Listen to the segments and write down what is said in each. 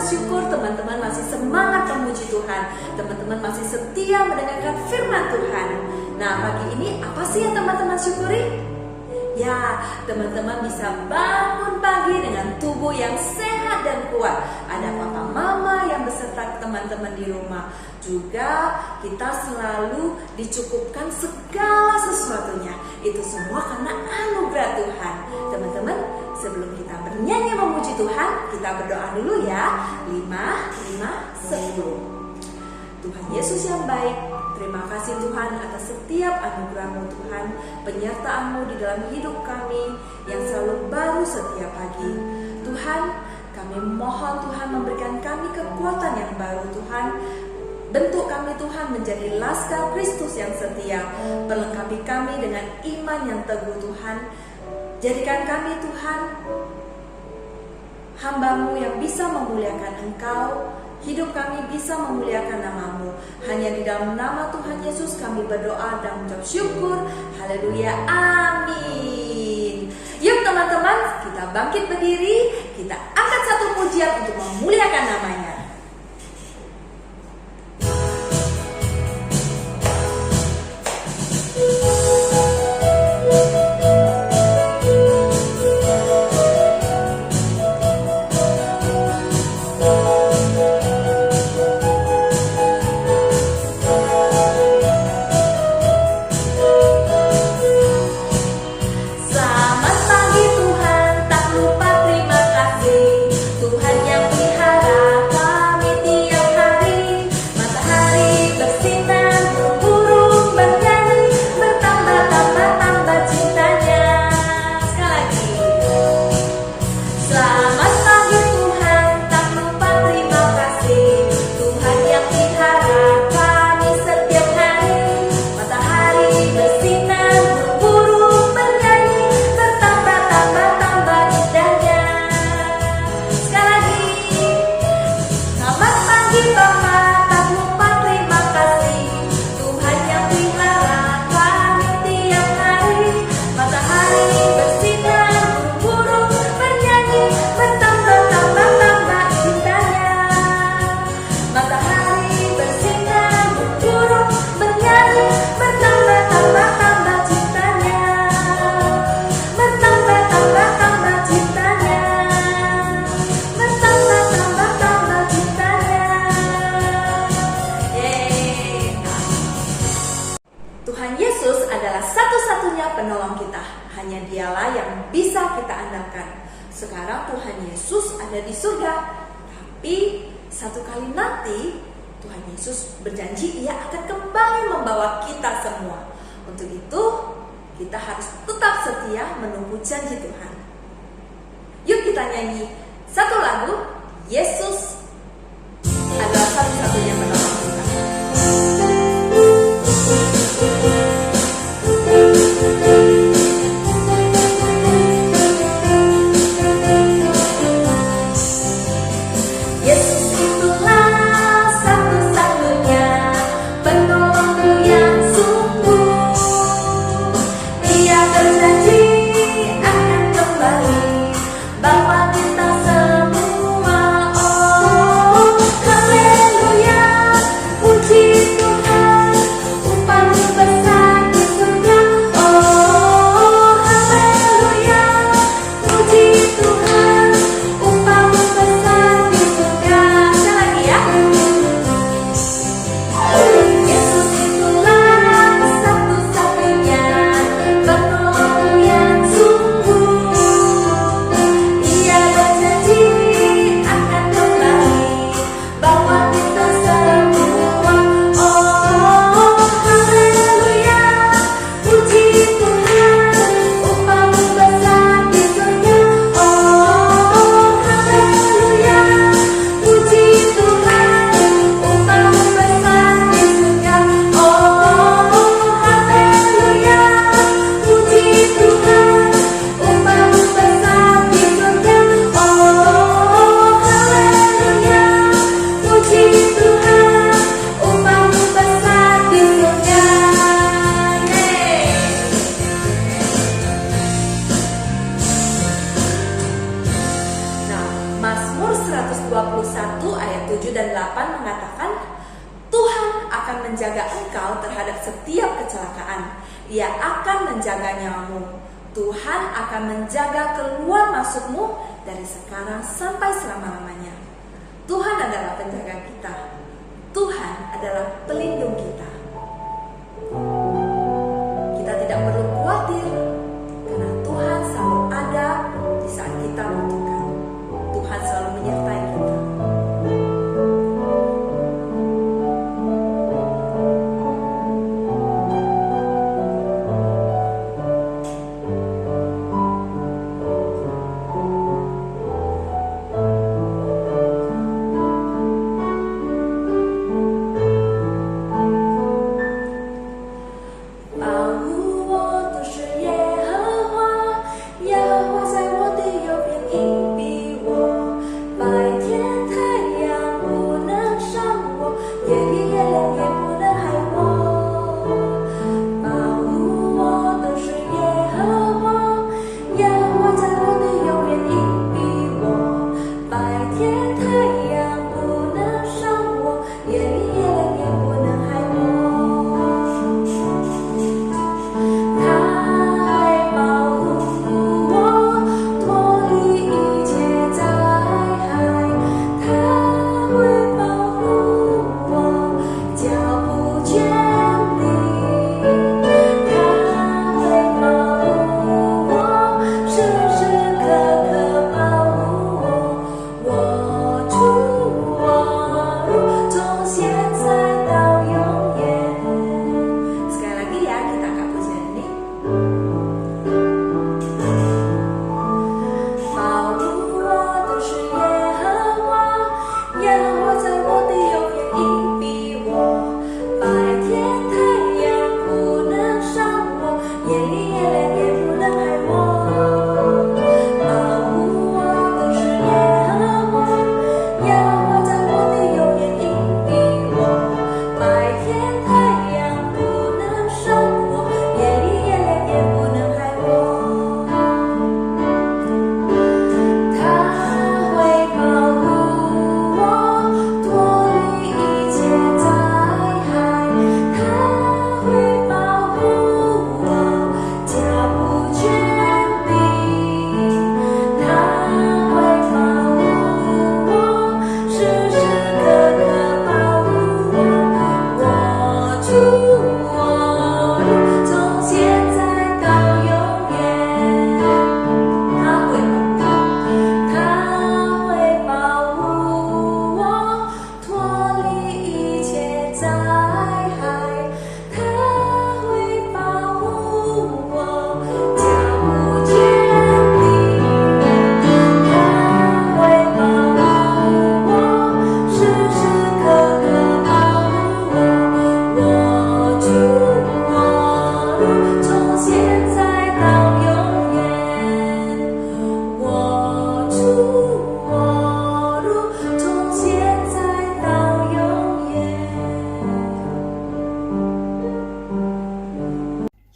bersyukur teman-teman masih semangat memuji Tuhan. Teman-teman masih setia mendengarkan firman Tuhan. Nah, pagi ini apa sih yang teman-teman syukuri? Ya, teman-teman bisa bangun pagi dengan tubuh yang sehat dan kuat. Ada papa mama yang beserta teman-teman di rumah. Juga kita selalu dicukupkan segala sesuatunya. Itu semua karena anugerah Tuhan. Teman-teman, sebelum kita bernyanyi memuji Tuhan, kita berdoa dulu ya. 5, 10. Tuhan Yesus yang baik, terima kasih Tuhan atas setiap anugerah-Mu Tuhan, penyertaan-Mu di dalam hidup kami yang selalu baru setiap pagi. Tuhan, kami mohon Tuhan memberikan kami kekuatan yang baru Tuhan. Bentuk kami Tuhan menjadi laskar Kristus yang setia. Perlengkapi kami dengan iman yang teguh Tuhan. Jadikan kami Tuhan hamba-Mu yang bisa memuliakan Engkau. Hidup kami bisa memuliakan nama-Mu. Hanya di dalam nama Tuhan Yesus kami berdoa dan mengucap syukur. Haleluya, amin. Yuk teman-teman, kita bangkit berdiri. Kita angkat satu pujian untuk memuliakan namanya. Tuhan Yesus adalah satu-satunya penolong kita. Hanya Dialah yang bisa kita andalkan. Sekarang Tuhan Yesus ada di surga. Tapi satu kali nanti Tuhan Yesus berjanji Ia akan kembali membawa kita semua. Untuk itu kita harus tetap setia menunggu janji Tuhan. Yuk kita nyanyi satu lagu, Yesus adalah satu-satunya penolong kita. Haleluya. engkau terhadap setiap kecelakaan. Ia akan menjaga nyawamu. Tuhan akan menjaga keluar masukmu dari sekarang sampai selama-lamanya. Tuhan adalah penjaga kita. Tuhan adalah pelindung kita. Kita tidak perlu khawatir karena Tuhan selalu ada di saat kita membutuhkan. Tuhan selalu menyertai kita.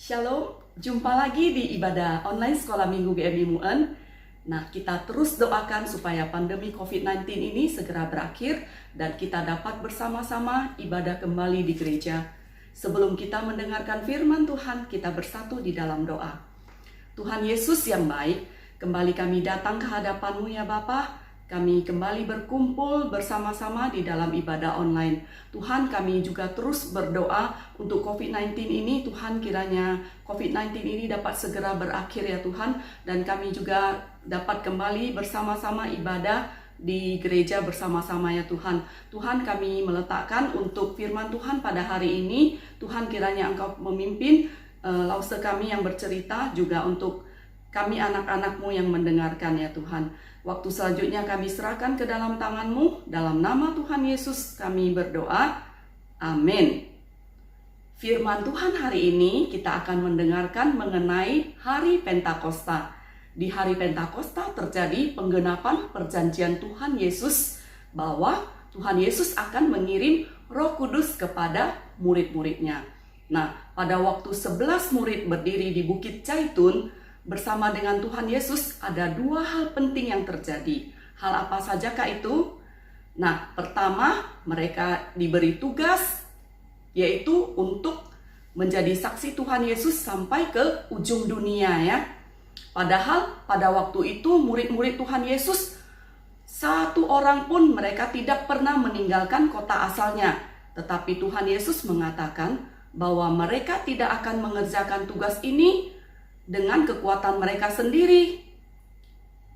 Shalom, jumpa lagi di ibadah online Sekolah Minggu GMI Muen. Nah, kita terus doakan supaya pandemi COVID-19 ini segera berakhir dan kita dapat bersama-sama ibadah kembali di gereja. Sebelum kita mendengarkan firman Tuhan, kita bersatu di dalam doa. Tuhan Yesus yang baik, kembali kami datang ke hadapan-Mu ya Bapa. Kami kembali berkumpul bersama-sama di dalam ibadah online. Tuhan, kami juga terus berdoa untuk COVID-19 ini. Tuhan, kiranya COVID-19 ini dapat segera berakhir ya Tuhan. Dan kami juga dapat kembali bersama-sama ibadah di gereja bersama-sama ya Tuhan. Tuhan, kami meletakkan untuk firman Tuhan pada hari ini. Tuhan, kiranya Engkau memimpin lause kami yang bercerita, juga untuk kami anak-anak-Mu yang mendengarkan ya Tuhan. Waktu selanjutnya kami serahkan ke dalam tangan-Mu. Dalam nama Tuhan Yesus kami berdoa. Amin. Firman Tuhan hari ini kita akan mendengarkan mengenai hari Pentakosta. Di hari Pentakosta terjadi penggenapan perjanjian Tuhan Yesus bahwa Tuhan Yesus akan mengirim Roh Kudus kepada murid-muridnya. Nah, pada waktu 11 murid berdiri di Bukit Zaitun bersama dengan Tuhan Yesus, ada dua hal penting yang terjadi. Hal apa sajakah itu? Nah, pertama, mereka diberi tugas yaitu untuk menjadi saksi Tuhan Yesus sampai ke ujung dunia ya. Padahal pada waktu itu murid-murid Tuhan Yesus, satu orang pun mereka tidak pernah meninggalkan kota asalnya. Tetapi Tuhan Yesus mengatakan bahwa mereka tidak akan mengerjakan tugas ini dengan kekuatan mereka sendiri,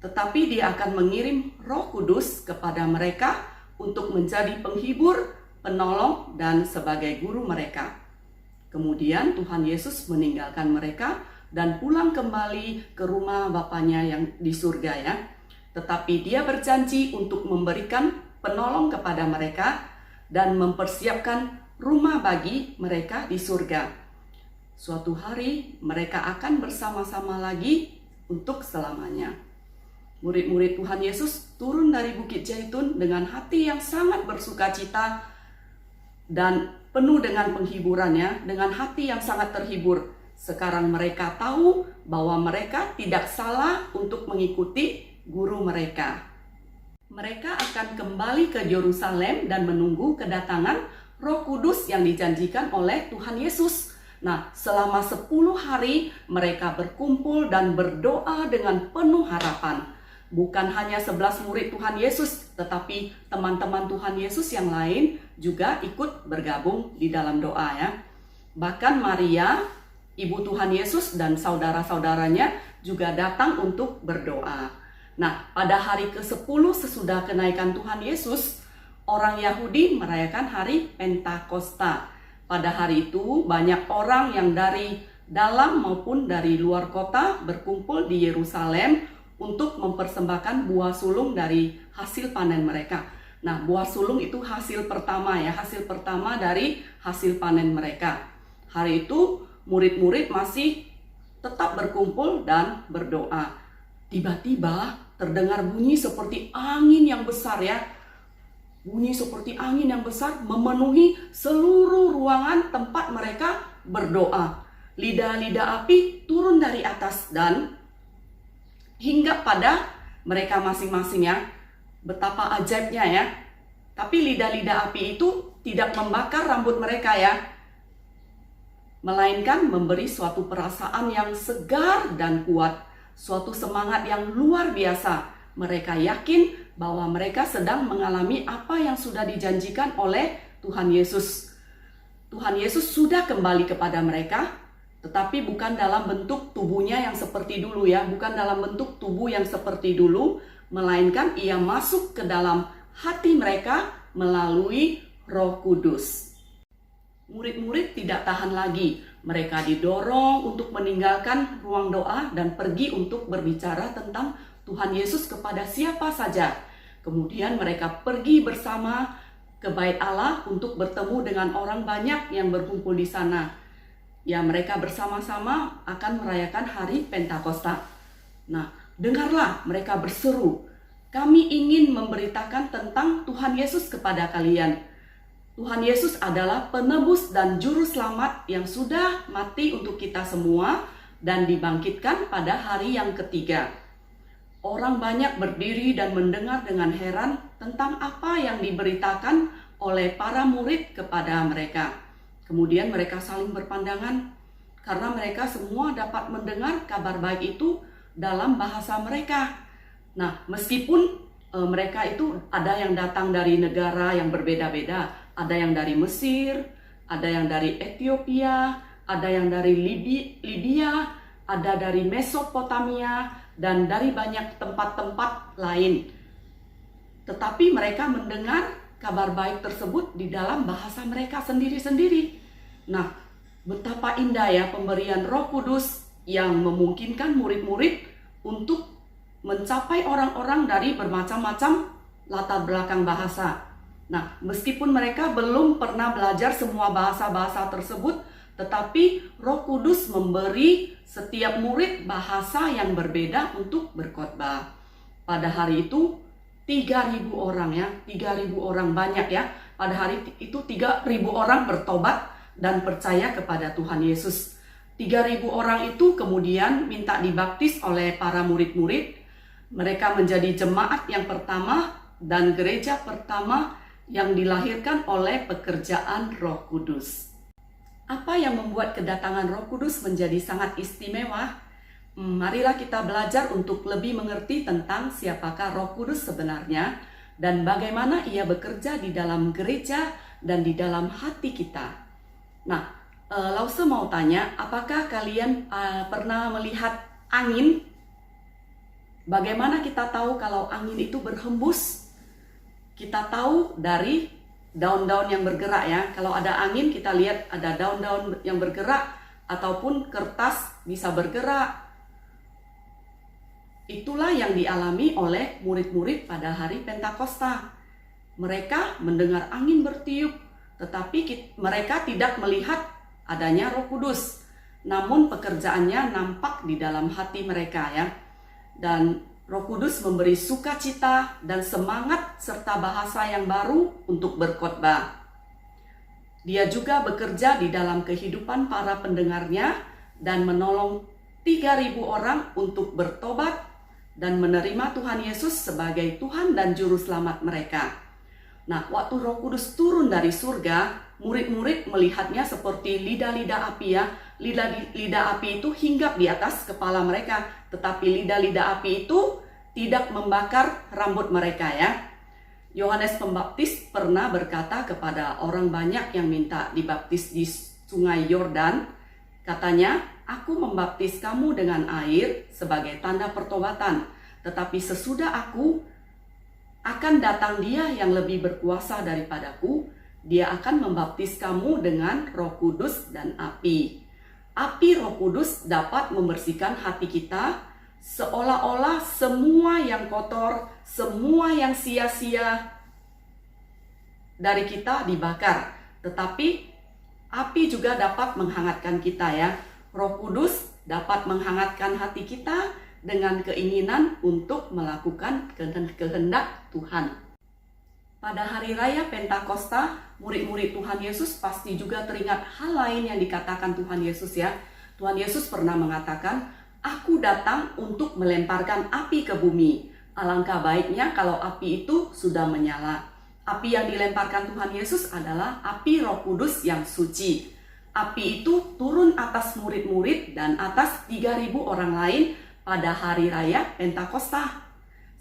tetapi Dia akan mengirim Roh Kudus kepada mereka untuk menjadi penghibur, penolong, dan sebagai guru mereka. Kemudian Tuhan Yesus meninggalkan mereka dan pulang kembali ke rumah Bapanya yang di surga ya. Tetapi Dia berjanji untuk memberikan penolong kepada mereka dan mempersiapkan rumah bagi mereka di surga. Suatu hari mereka akan bersama-sama lagi untuk selamanya. Murid-murid Tuhan Yesus turun dari Bukit Zaitun dengan hati yang sangat bersukacita dan penuh dengan penghiburannya, dengan hati yang sangat terhibur. Sekarang mereka tahu bahwa mereka tidak salah untuk mengikuti guru mereka. Mereka akan kembali ke Yerusalem dan menunggu kedatangan Roh Kudus yang dijanjikan oleh Tuhan Yesus. Nah, selama 10 hari mereka berkumpul dan berdoa dengan penuh harapan. Bukan hanya 11 murid Tuhan Yesus, tetapi teman-teman Tuhan Yesus yang lain juga ikut bergabung di dalam doa ya. Bahkan Maria, ibu Tuhan Yesus dan saudara-saudaranya juga datang untuk berdoa. Nah, pada hari ke-10 sesudah kenaikan Tuhan Yesus, orang Yahudi merayakan hari Pentakosta. Pada hari itu banyak orang yang dari dalam maupun dari luar kota berkumpul di Yerusalem untuk mempersembahkan buah sulung dari hasil panen mereka. Nah, buah sulung itu hasil pertama ya, hasil pertama dari hasil panen mereka. Hari itu murid-murid masih tetap berkumpul dan berdoa. Tiba-tiba terdengar bunyi seperti angin yang besar ya. Bunyi seperti angin yang besar memenuhi seluruh ruangan tempat mereka berdoa. Lidah-lidah api turun dari atas dan hingga pada mereka masing-masing ya. Betapa ajaibnya ya. Tapi lidah-lidah api itu tidak membakar rambut mereka ya, melainkan memberi suatu perasaan yang segar dan kuat, suatu semangat yang luar biasa. Mereka yakin bahwa mereka sedang mengalami apa yang sudah dijanjikan oleh Tuhan Yesus. Tuhan Yesus sudah kembali kepada mereka, tetapi bukan dalam bentuk tubuhnya yang seperti dulu ya, bukan dalam bentuk tubuh yang seperti dulu, melainkan Ia masuk ke dalam hati mereka melalui Roh Kudus. Murid-murid tidak tahan lagi. Mereka didorong untuk meninggalkan ruang doa dan pergi untuk berbicara tentang Tuhan Yesus kepada siapa saja. Kemudian mereka pergi bersama ke Bait Allah untuk bertemu dengan orang banyak yang berkumpul di sana. Ya, mereka bersama-sama akan merayakan hari Pentakosta. Nah, dengarlah, mereka berseru, "Kami ingin memberitakan tentang Tuhan Yesus kepada kalian. Tuhan Yesus adalah penebus dan juru selamat yang sudah mati untuk kita semua dan dibangkitkan pada hari yang ketiga." Orang banyak berdiri dan mendengar dengan heran tentang apa yang diberitakan oleh para murid kepada mereka. Kemudian mereka saling berpandangan karena mereka semua dapat mendengar kabar baik itu dalam bahasa mereka. Nah, meskipun mereka itu ada yang datang dari negara yang berbeda-beda, ada yang dari Mesir, ada yang dari Ethiopia, ada yang dari Libya, ada dari Mesopotamia, dan dari banyak tempat-tempat lain. Tetapi mereka mendengar kabar baik tersebut di dalam bahasa mereka sendiri-sendiri. Nah, betapa indah ya pemberian Roh Kudus yang memungkinkan murid-murid untuk mencapai orang-orang dari bermacam-macam latar belakang bahasa. Nah, meskipun mereka belum pernah belajar semua bahasa-bahasa tersebut, tetapi Roh Kudus memberi setiap murid bahasa yang berbeda untuk berkhotbah. Pada hari itu 3.000 orang ya, 3.000 orang, banyak ya. Pada hari itu 3.000 orang bertobat dan percaya kepada Tuhan Yesus. 3.000 orang itu kemudian minta dibaptis oleh para murid-murid. Mereka menjadi jemaat yang pertama dan gereja pertama yang dilahirkan oleh pekerjaan Roh Kudus. Apa yang membuat kedatangan Roh Kudus menjadi sangat istimewa? Marilah kita belajar untuk lebih mengerti tentang siapakah Roh Kudus sebenarnya dan bagaimana ia bekerja di dalam gereja dan di dalam hati kita. Nah, Lause mau tanya, apakah kalian pernah melihat angin? Bagaimana kita tahu kalau angin itu berhembus? Kita tahu dari daun-daun yang bergerak ya. Kalau ada angin kita lihat ada daun-daun yang bergerak ataupun kertas bisa bergerak. Itulah yang dialami oleh murid-murid pada hari Pentakosta. Mereka mendengar angin bertiup, tetapi mereka tidak melihat adanya Roh Kudus. Namun pekerjaannya nampak di dalam hati mereka ya. Dan Roh Kudus memberi sukacita dan semangat serta bahasa yang baru untuk berkhotbah. Dia juga bekerja di dalam kehidupan para pendengarnya dan menolong 3.000 orang untuk bertobat dan menerima Tuhan Yesus sebagai Tuhan dan Juru Selamat mereka. Nah, waktu Roh Kudus turun dari surga, murid-murid melihatnya seperti lidah-lidah api ya. Lidah-lidah api itu hinggap di atas kepala mereka, tetapi lidah-lidah api itu tidak membakar rambut mereka ya. Yohanes Pembaptis pernah berkata kepada orang banyak yang minta dibaptis di Sungai Yordan, katanya, "Aku membaptis kamu dengan air sebagai tanda pertobatan, tetapi sesudah aku akan datang Dia yang lebih berkuasa daripadaku. Dia akan membaptis kamu dengan Roh Kudus dan api." Api Roh Kudus dapat membersihkan hati kita seolah-olah semua yang kotor, semua yang sia-sia dari kita dibakar. Tetapi api juga dapat menghangatkan kita ya. Roh Kudus dapat menghangatkan hati kita dengan keinginan untuk melakukan kehendak Tuhan. Pada hari raya Pentakosta, murid-murid Tuhan Yesus pasti juga teringat hal lain yang dikatakan Tuhan Yesus ya. Tuhan Yesus pernah mengatakan, "Aku datang untuk melemparkan api ke bumi. Alangkah baiknya kalau api itu sudah menyala." Api yang dilemparkan Tuhan Yesus adalah api Roh Kudus yang suci. Api itu turun atas murid-murid dan atas 3.000 orang lain pada hari raya Pentakosta.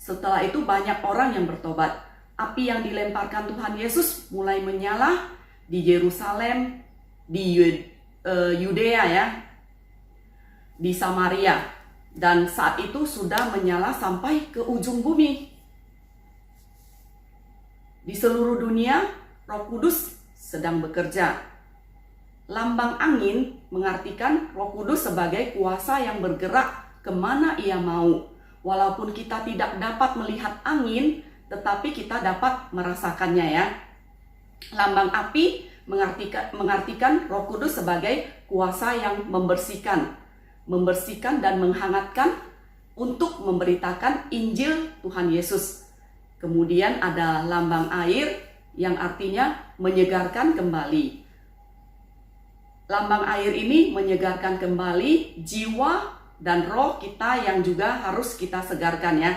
Setelah itu banyak orang yang bertobat. Api yang dilemparkan Tuhan Yesus mulai menyala di Yerusalem, di Yudea ya, di Samaria. Dan saat itu sudah menyala sampai ke ujung bumi. Di seluruh dunia, Roh Kudus sedang bekerja. Lambang angin mengartikan Roh Kudus sebagai kuasa yang bergerak kemana ia mau. Walaupun kita tidak dapat melihat angin, tetapi kita dapat merasakannya ya. Lambang api mengartikan Roh Kudus sebagai kuasa yang membersihkan dan menghangatkan untuk memberitakan Injil Tuhan Yesus. Kemudian ada lambang air yang artinya menyegarkan kembali. Lambang air ini menyegarkan kembali jiwa dan roh kita yang juga harus kita segarkan ya.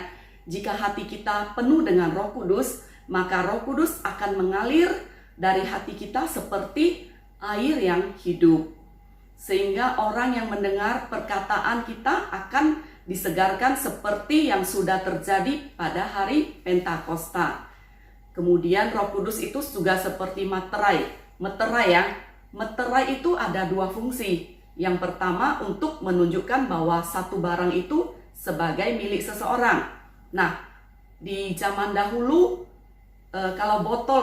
Jika hati kita penuh dengan Roh Kudus, maka Roh Kudus akan mengalir dari hati kita seperti air yang hidup. Sehingga orang yang mendengar perkataan kita akan disegarkan seperti yang sudah terjadi pada hari Pentakosta. Kemudian Roh Kudus itu juga seperti materai. Meterai itu ada dua fungsi. Yang pertama untuk menunjukkan bahwa satu barang itu sebagai milik seseorang. Nah, di zaman dahulu kalau botol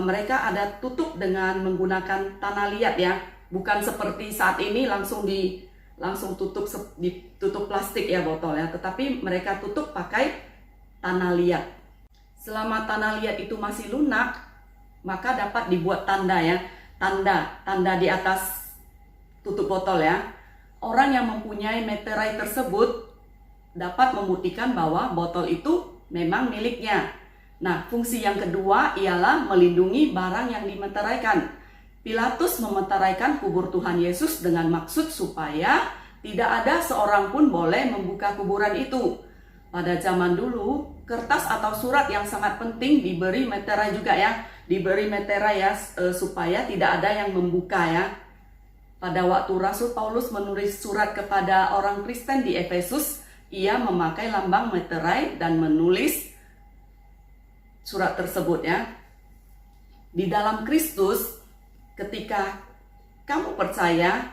mereka ada tutup dengan menggunakan tanah liat ya. Bukan seperti saat ini langsung ditutup plastik ya botol ya, tetapi mereka tutup pakai tanah liat. Selama tanah liat itu masih lunak, maka dapat dibuat tanda ya. Tanda di atas tutup botol ya. Orang yang mempunyai meterai tersebut dapat membuktikan bahwa botol itu memang miliknya. Nah, fungsi yang kedua ialah melindungi barang yang dimeteraikan. Pilatus memeteraikan kubur Tuhan Yesus dengan maksud supaya tidak ada seorang pun boleh membuka kuburan itu. pada zaman dulu kertas atau surat yang sangat penting diberi meterai juga ya, diberi meterai ya, supaya tidak ada yang membuka ya. Pada waktu Rasul Paulus menulis surat kepada orang Kristen di Efesus, ia memakai lambang meterai dan menulis surat tersebut ya. Di dalam Kristus, ketika kamu percaya,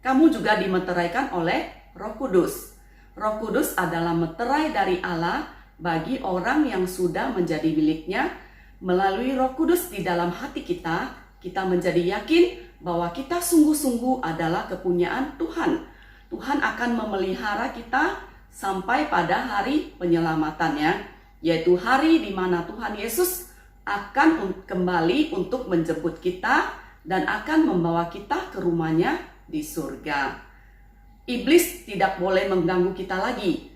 kamu juga dimeteraikan oleh Roh Kudus. Roh Kudus adalah meterai dari Allah bagi orang yang sudah menjadi miliknya. Melalui Roh Kudus di dalam hati kita, kita menjadi yakin bahwa kita sungguh-sungguh adalah kepunyaan Tuhan. Tuhan akan memelihara kita sampai pada hari penyelamatannya, yaitu hari di mana Tuhan Yesus akan kembali untuk menjemput kita dan akan membawa kita ke rumahnya di surga. Iblis tidak boleh mengganggu kita lagi,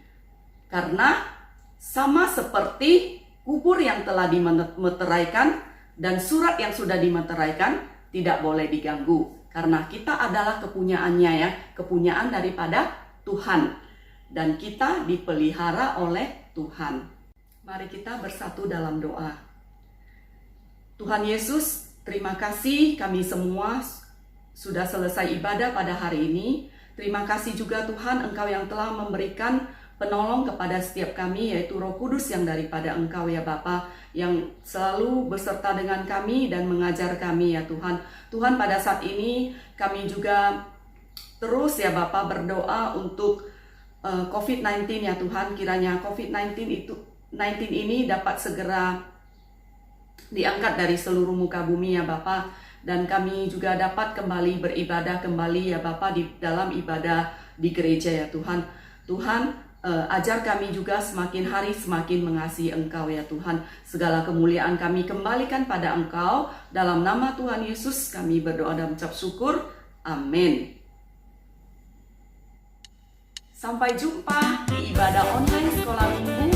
karena sama seperti kubur yang telah dimeteraikan dan surat yang sudah dimeteraikan tidak boleh diganggu, karena kita adalah kepunyaannya ya, kepunyaan daripada Tuhan, dan kita dipelihara oleh Tuhan. Mari kita bersatu dalam doa. Tuhan Yesus, terima kasih kami semua sudah selesai ibadah pada hari ini. Terima kasih juga Tuhan, Engkau yang telah memberikan penolong kepada setiap kami, yaitu Roh Kudus yang daripada Engkau ya Bapa, yang selalu beserta dengan kami dan mengajar kami ya Tuhan. Tuhan, pada saat ini kami juga terus ya Bapa berdoa untuk COVID-19 ya Tuhan. Kiranya COVID-19 ini dapat segera diangkat dari seluruh muka bumi ya Bapa, dan kami juga dapat kembali beribadah kembali ya Bapa di dalam ibadah di gereja ya Tuhan. Tuhan, ajar kami juga semakin hari semakin mengasihi Engkau ya Tuhan. Segala kemuliaan kami kembalikan pada Engkau. Dalam nama Tuhan Yesus kami berdoa dan mengucap syukur. Amin. Sampai jumpa di ibadah online sekolah minggu